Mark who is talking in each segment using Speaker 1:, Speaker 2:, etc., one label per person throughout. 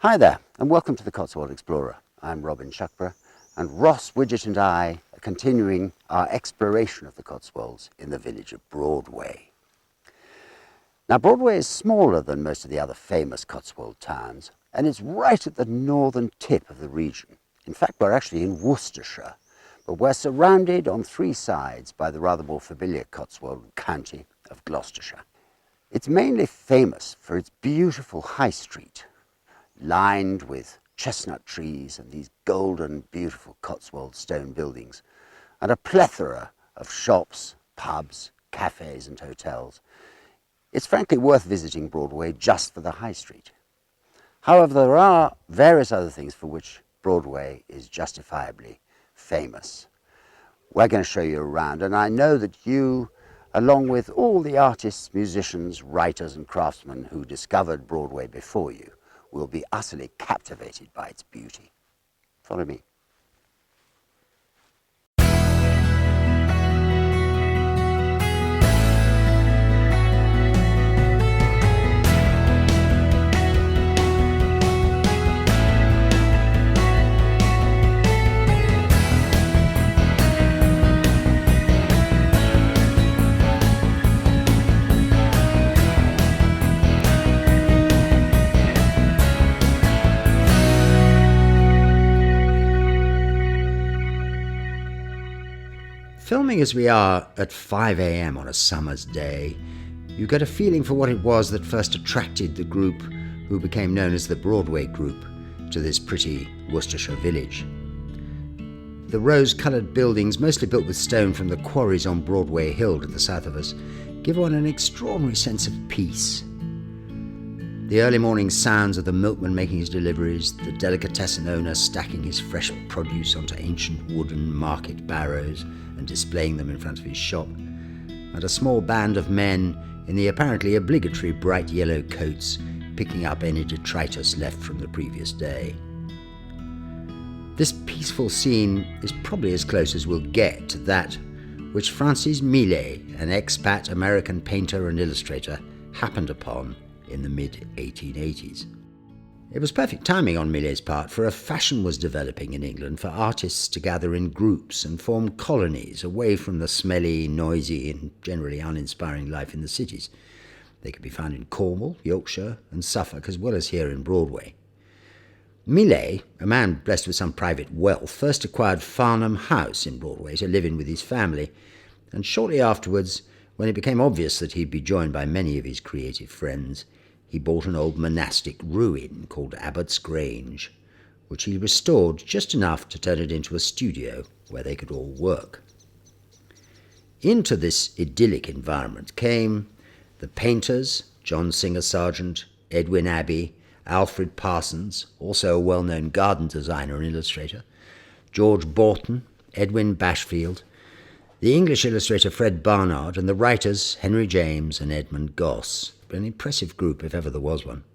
Speaker 1: Hi there, and welcome to the Cotswold Explorer. I'm Robin Shuckburgh, and Ross Widget and I are continuing our exploration of the Cotswolds in the village of Broadway. Now, Broadway is smaller than most of the other famous Cotswold towns, and it's right at the northern tip of the region. In fact, we're actually in Worcestershire, but we're surrounded on three sides by the rather more familiar Cotswold county of Gloucestershire. It's mainly famous for its beautiful high street, lined with chestnut trees and these golden, beautiful Cotswold stone buildings, and a plethora of shops, pubs, cafes and hotels. It's frankly worth visiting Broadway just for the high street. However, there are various other things for which Broadway is justifiably famous. We're going to show you around, and I know that you, along with all the artists, musicians, writers and craftsmen who discovered Broadway before you, will be utterly captivated by its beauty. Follow me.
Speaker 2: Filming as we are at 5 a.m. on a summer's day, you get a feeling for what it was that first attracted the group who became known as the Broadway Group to this pretty Worcestershire village. The rose-coloured buildings, mostly built with stone from the quarries on Broadway Hill to the south of us, give one an extraordinary sense of peace. The early morning sounds of the milkman making his deliveries, the delicatessen owner stacking his fresh produce onto ancient wooden market barrows and displaying them in front of his shop, and a small band of men in the apparently obligatory bright yellow coats picking up any detritus left from the previous day. This peaceful scene is probably as close as we'll get to that which Francis Millet, an expat American painter and illustrator, happened upon in the mid-1880s. It was perfect timing on Millet's part, for a fashion was developing in England for artists to gather in groups and form colonies away from the smelly, noisy and generally uninspiring life in the cities. They could be found in Cornwall, Yorkshire and Suffolk, as well as here in Broadway. Millet, a man blessed with some private wealth, first acquired Farnham House in Broadway to live in with his family, and shortly afterwards, when it became obvious that he'd be joined by many of his creative friends, he bought an old monastic ruin called Abbott's Grange, which he restored just enough to turn it into a studio where they could all work. Into this idyllic environment came the painters, John Singer Sargent, Edwin Abbey, Alfred Parsons, also a well-known garden designer and illustrator, George Borton, Edwin Bashfield, the English illustrator Fred Barnard, and the writers Henry James and Edmund Goss. An impressive group if ever there was one.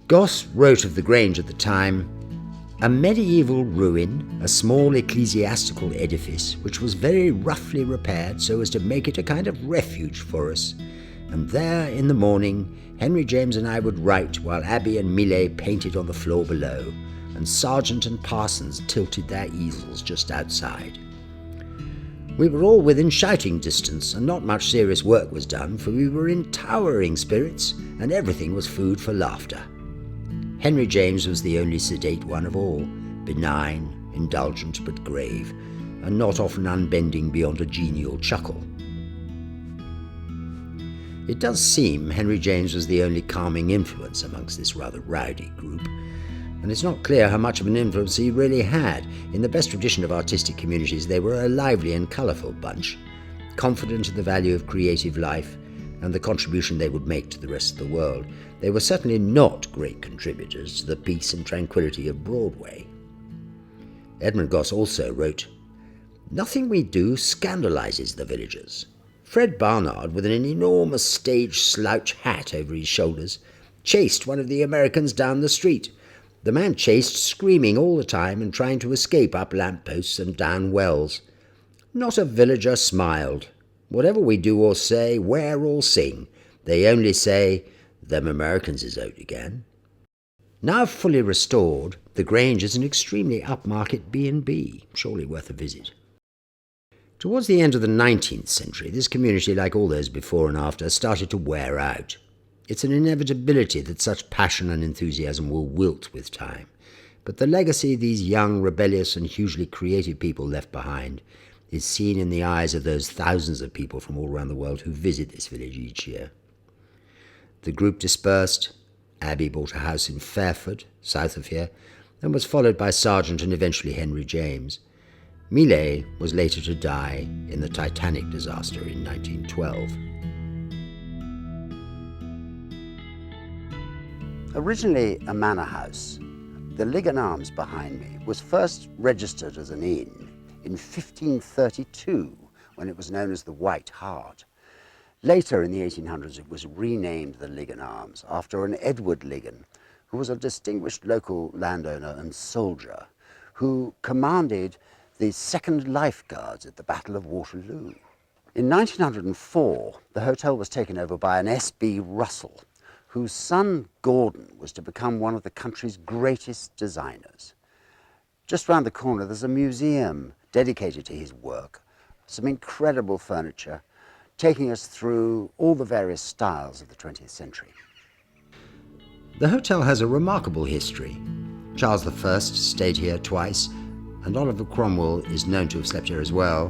Speaker 2: Goss wrote of the Grange at the time, "A medieval ruin, a small ecclesiastical edifice, which was very roughly repaired so as to make it a kind of refuge for us. And there, in the morning, Henry James and I would write while Abbey and Millet painted on the floor below, and Sargent and Parsons tilted their easels just outside. We were all within shouting distance, and not much serious work was done, for we were in towering spirits, and everything was food for laughter. Henry James was the only sedate one of all, benign, indulgent but grave, and not often unbending beyond a genial chuckle." It does seem Henry James was the only calming influence amongst this rather rowdy group, and it's not clear how much of an influence he really had. In the best tradition of artistic communities, they were a lively and colourful bunch, confident in the value of creative life and the contribution they would make to the rest of the world. They were certainly not great contributors to the peace and tranquility of Broadway. Edmund Goss also wrote, "Nothing we do scandalises the villagers. Fred Barnard, with an enormous stage slouch hat over his shoulders, chased one of the Americans down the street. The man chased, screaming all the time and trying to escape up lamp-posts and down wells. Not a villager smiled. Whatever we do or say, wear or sing, they only say, 'Them Americans is out again.' Now fully restored, the Grange is an extremely upmarket B&B, surely worth a visit. Towards the end of the 19th century, this community, like all those before and after, started to wear out. It's an inevitability that such passion and enthusiasm will wilt with time. But the legacy these young, rebellious and hugely creative people left behind is seen in the eyes of those thousands of people from all around the world who visit this village each year. The group dispersed. Abbey bought a house in Fairford, south of here, and was followed by Sargent and eventually Henry James. Millet was later to die in the Titanic disaster in 1912.
Speaker 1: Originally a manor house, the Ligon Arms behind me was first registered as an inn in 1532 when it was known as the White Hart. Later in the 1800s it was renamed the Ligon Arms after an Edward Ligon, who was a distinguished local landowner and soldier who commanded the 2nd Life Guards at the Battle of Waterloo. In 1904 the hotel was taken over by an S.B. Russell, whose son Gordon was to become one of the country's greatest designers. Just round the corner there's a museum dedicated to his work, some incredible furniture, taking us through all the various styles of the 20th century.
Speaker 2: The hotel has a remarkable history. Charles I stayed here twice, and Oliver Cromwell is known to have slept here as well.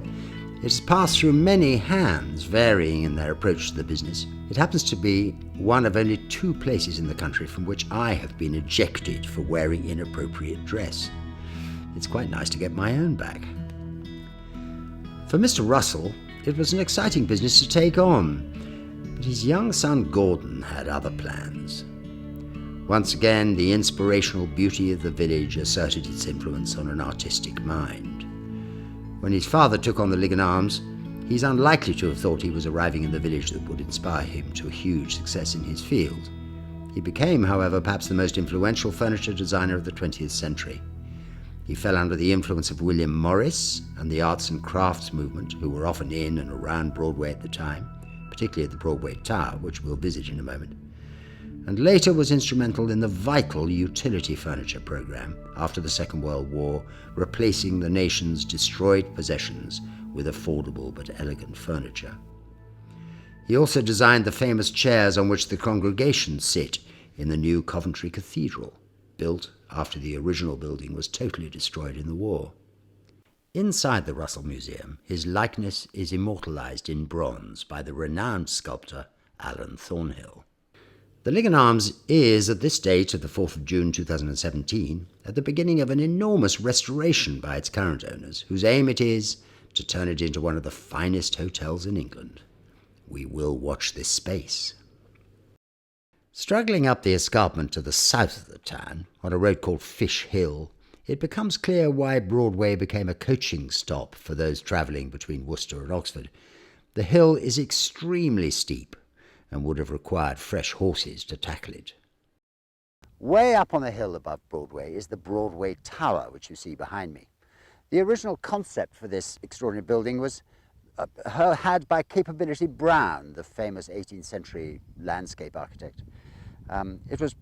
Speaker 2: It has passed through many hands, varying in their approach to the business. It happens to be one of only 2 places in the country from which I have been ejected for wearing inappropriate dress. It's quite nice to get my own back. For Mr. Russell, it was an exciting business to take on, but his young son Gordon had other plans. Once again, the inspirational beauty of the village asserted its influence on an artistic mind. When his father took on the Ligon Arms, he's unlikely to have thought he was arriving in the village that would inspire him to a huge success in his field. He became, however, perhaps the most influential furniture designer of the 20th century. He fell under the influence of William Morris and the arts and crafts movement, who were often in and around Broadway at the time, particularly at the Broadway Tower, which we'll visit in a moment, and later was instrumental in the vital utility furniture program after the Second World War, replacing the nation's destroyed possessions with affordable but elegant furniture. He also designed the famous chairs on which the congregations sit in the new Coventry Cathedral, built after the original building was totally destroyed in the war. Inside the Russell Museum, his likeness is immortalized in bronze by the renowned sculptor Alan Thornhill. The Ligon Arms is, at this date of the 4th of June 2017, at the beginning of an enormous restoration by its current owners, whose aim it is to turn it into one of the finest hotels in England. We will watch this space. Struggling up the escarpment to the south of the town, on a road called Fish Hill, it becomes clear why Broadway became a coaching stop for those travelling between Worcester and Oxford. The hill is extremely steep and would have required fresh horses to tackle it.
Speaker 1: Way up on the hill above Broadway is the Broadway Tower, which you see behind me. The original concept for this extraordinary building was had by Capability Brown, the famous 18th century landscape architect. It was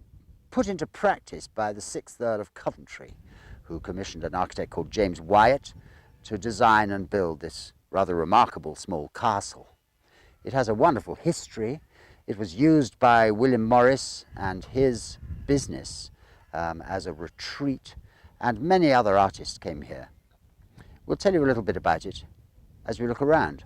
Speaker 1: put into practice by the 6th Earl of Coventry, who commissioned an architect called James Wyatt to design and build this rather remarkable small castle. It has a wonderful history. It was used by William Morris and his business as a retreat, and many other artists came here. We'll tell you a little bit about it as we look around.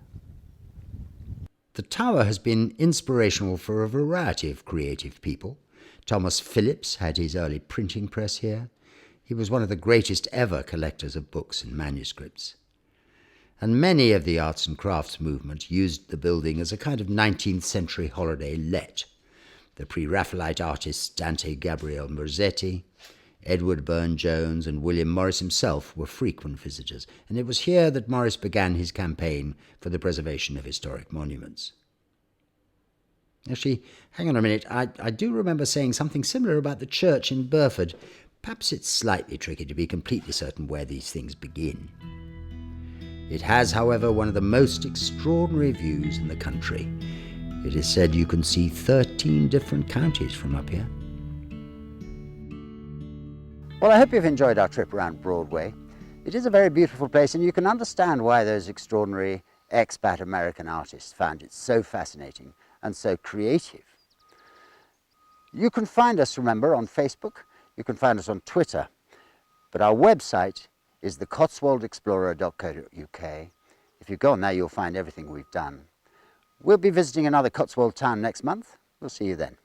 Speaker 2: The tower has been inspirational for a variety of creative people. Thomas Phillips had his early printing press here. He was one of the greatest ever collectors of books and manuscripts. And many of the arts and crafts movement used the building as a kind of 19th century holiday let. The pre-Raphaelite artists Dante Gabriel Rossetti, Edward Burne-Jones and William Morris himself were frequent visitors, and it was here that Morris began his campaign for the preservation of historic monuments. Actually, hang on a minute, I do remember saying something similar about the church in Burford. Perhaps it's slightly tricky to be completely certain where these things begin. It has, however, one of the most extraordinary views in the country. It is said you can see 13 different counties from up here.
Speaker 1: Well, I hope you've enjoyed our trip around Broadway. It is a very beautiful place, and you can understand why those extraordinary expat American artists found it so fascinating and so creative. You can find us, remember, on Facebook, you can find us on Twitter, but our website is thecotswoldexplorer.co.uk. If you go on there, you'll find everything we've done. We'll be visiting another Cotswold town next month. We'll see you then.